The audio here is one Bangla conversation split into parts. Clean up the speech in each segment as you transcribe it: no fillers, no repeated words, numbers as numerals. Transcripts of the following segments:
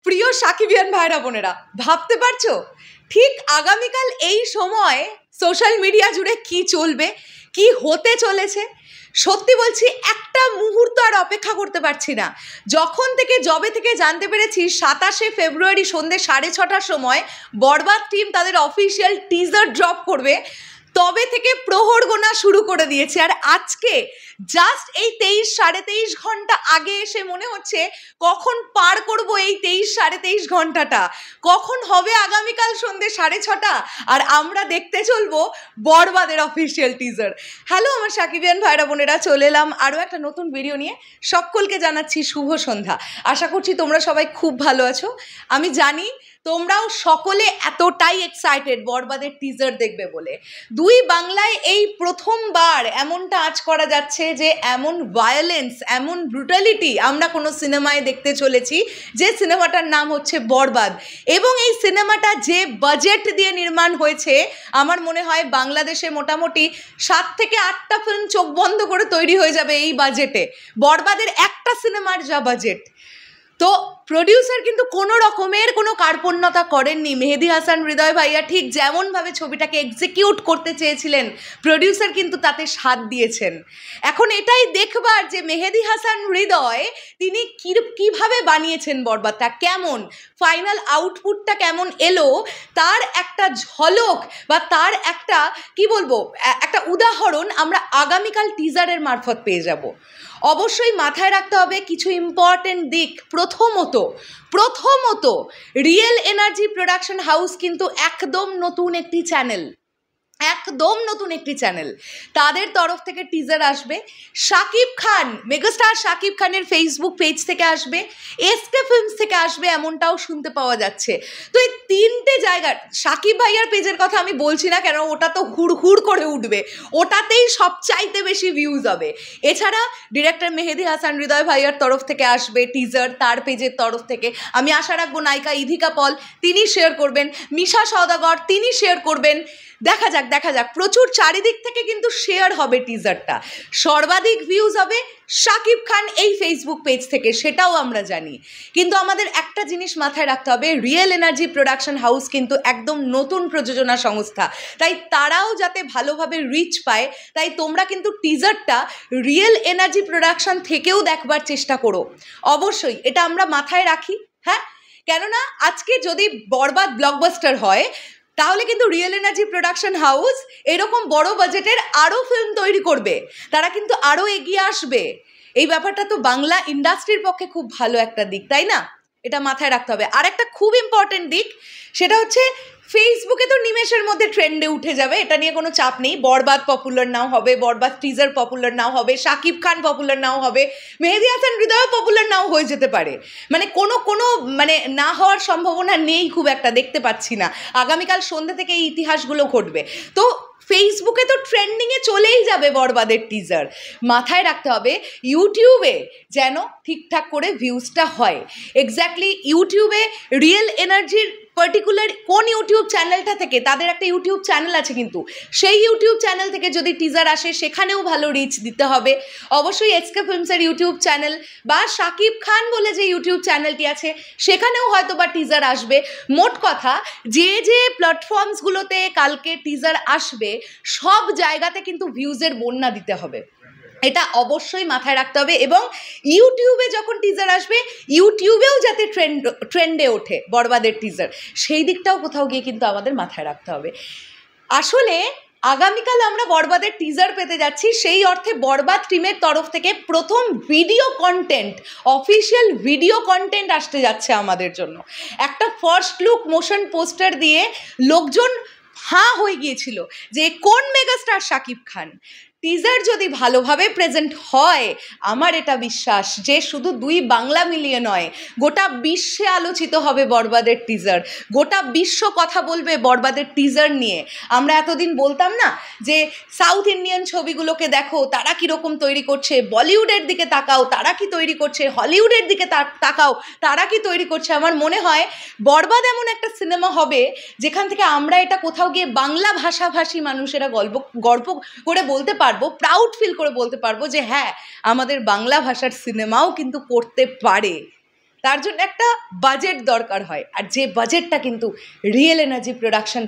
প্রিয় সাকিবিয়ান ভাইরা বোনেরা, ভাবতে পারছো ঠিক আগামীকাল এই সময় সোশ্যাল মিডিয়া জুড়ে কি চলবে, কি হতে চলেছে? সত্যি বলছি, একটা মুহূর্ত আর অপেক্ষা করতে পারছি না। যবে থেকে জানতে পেরেছি 27শে ফেব্রুয়ারি সন্ধ্যে 6:30টার সময় বরবাদ টিম তাদের অফিসিয়াল টিজার ড্রপ করবে, তবে থেকে প্রহর গোনা শুরু করে দিয়েছে। আর আজকে জাস্ট এই 23-23.5 ঘন্টা আগে এসে মনে হচ্ছে কখন পার করব এই 23-23.5 ঘন্টাটা, কখন হবে আগামীকাল সন্ধ্যে 6:30 আর আমরা দেখতে চলবো বরবাদের অফিসিয়াল টিজার। হ্যালো আমার সাকিবিয়ান ভাইরা বোনেরা, চলে এলাম আরও একটা নতুন ভিডিও নিয়ে। সকলকে জানাচ্ছি শুভ সন্ধ্যা। আশা করছি তোমরা সবাই খুব ভালো আছো। আমি জানি তোমরাও সকলে এতটাই এক্সাইটেড বরবাদের টিজার দেখবে বলে। দুই বাংলায় এই প্রথমবার এমনটা আঁচ করা যাচ্ছে যে এমন ভায়োলেন্স, এমন ব্রুটালিটি আমরা কোনো সিনেমায় দেখতে চলেছি, যে সিনেমাটার নাম হচ্ছে বরবাদ। এবং এই সিনেমাটা যে বাজেট দিয়ে নির্মাণ হয়েছে, আমার মনে হয় বাংলাদেশে মোটামুটি 7 থেকে 8টা ফিল্ম চোখ বন্ধ করে তৈরি হয়ে যাবে এই বাজেটে। বরবাদের একটা সিনেমার যা বাজেট। তো প্রডিউসার কিন্তু কোনো রকমের কোনো কার্পণ্যতা করেননি। মেহেদী হাসান হৃদয় ভাইয়া ঠিক যেমনভাবে ছবিটাকে এক্সিকিউট করতে চেয়েছিলেন, প্রডিউসার কিন্তু তাতে সাথ দিয়েছেন। এখন এটাই দেখবার যে মেহেদী হাসান হৃদয় তিনি কীভাবে বানিয়েছেন বরবাদটা, কেমন ফাইনাল আউটপুটটা কেমন এলো, তার একটা ঝলক বা তার একটা কি বলবো, একটা উদাহরণ আমরা আগামীকাল টিজারের মারফত পেয়ে যাব। অবশ্যই মাথায় রাখতে হবে কিছু ইম্পর্টেন্ট দিক। প্রথমত রিয়েল এনার্জি প্রোডাকশন হাউস কিন্তু একদম নতুন একটি চ্যানেল। তাদের তরফ থেকে টিজার আসবে। শাকিব খান, মেগাস্টার শাকিব খানের ফেসবুক পেজ থেকে আসবে, এসকে ফিল্মস থেকে আসবে, এমনটাও শুনতে পাওয়া যাচ্ছে। তো এই 3টে জায়গার, শাকিব ভাইয়ার পেজের কথা আমি বলছি না, কেন ওটা তো হুড় করে উঠবে, ওটাতেই সবচাইতে বেশি ভিউজ হবে। এছাড়া ডিরেক্টর মেহেদী হাসান হৃদয় ভাইয়ার তরফ থেকে আসবে টিজার, তার পেজের তরফ থেকে। আমি আশা রাখবো নায়িকা ইধিকা পল তিনি শেয়ার করবেন, মিশা সওদাগর তিনি শেয়ার করবেন। দেখা যাক প্রচুর চারিদিক থেকে কিন্তু শেয়ার হবে টিজারটা। সর্বাধিক ভিউজ হবে শাকিব খান এই ফেসবুক পেজ থেকে, সেটাও আমরা জানি। কিন্তু আমাদের একটা জিনিস মাথায় রাখতে হবে, রিয়েল এনার্জি প্রোডাকশন হাউস কিন্তু একদম নতুন প্রযোজনা সংস্থা, তাই তারাও যাতে ভালোভাবে রিচ পায়, তাই তোমরা কিন্তু টিজারটা রিয়েল এনার্জি প্রোডাকশন থেকেও দেখবার চেষ্টা করো। অবশ্যই এটা আমরা মাথায় রাখি, হ্যাঁ। কেননা আজকে যদি বরবাদ ব্লকবাস্টার হয়, তাহলে কিন্তু রিয়েল এনার্জি প্রোডাকশন হাউস এরকম বড় বাজেটের আরও ফিল্ম তৈরি করবে, তারা কিন্তু আরও এগিয়ে আসবে। এই ব্যাপারটা তো বাংলা ইন্ডাস্ট্রির পক্ষে খুব ভালো একটা দিক, তাই না? এটা মাথায় রাখতে হবে। আর একটা খুব ইম্পর্টেন্ট দিক, সেটা হচ্ছে ফেসবুকে তো নিমেষের মধ্যে ট্রেন্ডে উঠে যাবে, এটা নিয়ে কোনো চাপ নেই। বরবাদ পপুলার নাও হবে, বরবাদ টিজার পপুলার নাও হবে, শাকিব খান পপুলার নাও হবে, মেহেদী হাসান হৃদয় পপুলার নাও হয়ে যেতে পারে। মানে কোনো না হওয়ার সম্ভাবনা নেই খুব একটা, দেখতে পাচ্ছি না। আগামীকাল সন্ধ্যে থেকে এই ইতিহাসগুলো ঘটবে। তো ফেসবুকে তো ট্রেন্ডিংয়ে চলেই যাবে বরবাদের টিজার। মাথায় রাখতে হবে ইউটিউবে যেন ঠিকঠাক করে ভিউজটা হয়। এক্স্যাক্টলি ইউটিউবে রিয়েল এনার্জির পার্টিকুলার কোন ইউটিউব চ্যানেলটা থেকে, তাদের একটা ইউটিউব চ্যানেল আছে কিন্তু, সেই ইউটিউব চ্যানেল থেকে যদি টিজার আসে সেখানেও ভালো রিচ দিতে হবে। অবশ্যই এসকে ফিল্মসের ইউটিউব চ্যানেল বা শাকিব খান বলে যে ইউটিউব চ্যানেলটি আছে সেখানেও হয়তো বা টিজার আসবে। মোট কথা, যে প্ল্যাটফর্মসগুলোতে কালকে টিজার আসবে সব জায়গাতে কিন্তু ভিউজের বন্যা দিতে হবে, এটা অবশ্যই মাথায় রাখতে হবে। এবং ইউটিউবে যখন টিজার আসবে, ইউটিউবেও যাতে ট্রেন্ডে ওঠে বরবাদের টিজার, সেই দিকটাও কোথাও গিয়ে কিন্তু আমাদের মাথায় রাখতে হবে। আসলে আগামীকাল আমরা বরবাদের টিজার পেতে যাচ্ছি, সেই অর্থে বরবাদ টিমের তরফ থেকে প্রথম অফিসিয়াল ভিডিও কন্টেন্ট আসতে যাচ্ছে আমাদের জন্য। একটা ফার্স্ট লুক মোশন পোস্টার দিয়ে লোকজন হাঁ হয়ে গিয়েছিল যে কোন মেগাস্টার শাকিব খান। টিজার যদি ভালোভাবে প্রেজেন্ট হয়, আমার এটা বিশ্বাস যে শুধু দুই বাংলা মিলিয়ে নয়, গোটা বিশ্বে আলোচিত হবে বরবাদের টিজার। গোটা বিশ্ব কথা বলবে বরবাদের টিজার নিয়ে। আমরা এতদিন বলতাম না যে সাউথ ইন্ডিয়ান ছবিগুলোকে দেখো তারা কীরকম তৈরি করছে, বলিউডের দিকে তাকাও তারা কি তৈরি করছে, হলিউডের দিকে তাকাও তারা কি তৈরি করছে। আমার মনে হয় বরবাদ এমন একটা সিনেমা হবে যেখান থেকে আমরা এটা কোথাও গিয়ে বাংলা ভাষাভাষী মানুষেরা গর্ব করে বলতে পারবো, প্রাউড ফিল করে বলতে পারবো যে হ্যাঁ, আমাদের বাংলা ভাষার সিনেমাও কিন্তু করতে পারে। তার জন্য একটা বাজেট দরকার হয়, আর যে বাজেটটা কিন্তু রিয়েল এনার্জি প্রোডাকশন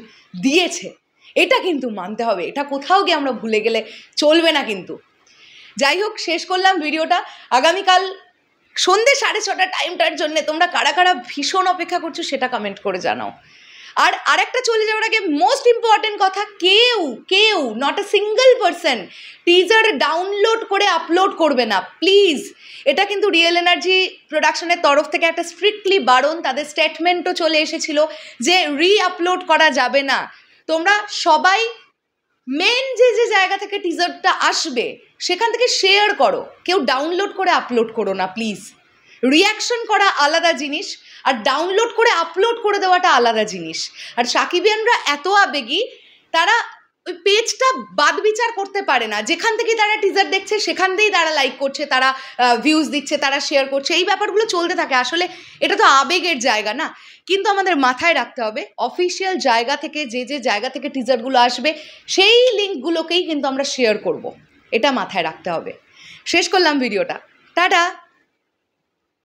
দিয়েছে এটা কিন্তু মানতে হবে, এটা কোথাও গিয়ে আমরা ভুলে গেলে চলবে না কিন্তু। যাই হোক, শেষ করলাম ভিডিওটা। আগামীকাল সন্ধ্যে 6:30 টাইমটার জন্য তোমরা কারা কারা ভীষণ অপেক্ষা করছো সেটা কমেন্ট করে জানাও। আর আরেকটা চলে যাওয়ার আগে মোস্ট ইম্পর্টেন্ট কথা, কেউ not a single person teaser download করে আপলোড করবে না প্লিজ। এটা কিন্তু রিয়েল এনার্জি প্রোডাকশনের তরফ থেকে একটা স্ট্রিক্টলি বারণ, তাদের স্টেটমেন্টও চলে এসেছিল যে আপলোড করা যাবে না। তোমরা সবাই মেন যে জায়গা থেকে টিজারটা আসবে সেখান থেকে শেয়ার করো, কেউ ডাউনলোড করে আপলোড করো না প্লিজ। রিয়াকশন করা আলাদা জিনিস, আর ডাউনলোড করে আপলোড করে দেওয়াটা আলাদা জিনিস। আর সাকিবিয়ানরা এত আবেগী, তারা ওই পেজটা বাদ বিচার করতে পারে না, যেখান থেকে তারা টিজার দেখছে সেখান থেকেই তারা লাইক করছে, তারা ভিউজ দিচ্ছে, তারা শেয়ার করছে, এই ব্যাপারগুলো চলতে থাকে। আসলে এটা তো আবেগের জায়গা না, কিন্তু আমাদের মাথায় রাখতে হবে অফিসিয়াল জায়গা থেকে যে জায়গা থেকে টিজারগুলো আসবে সেই লিঙ্কগুলোকেই কিন্তু আমরা শেয়ার করব, এটা মাথায় রাখতে হবে। শেষ করলাম ভিডিওটা, টাটা।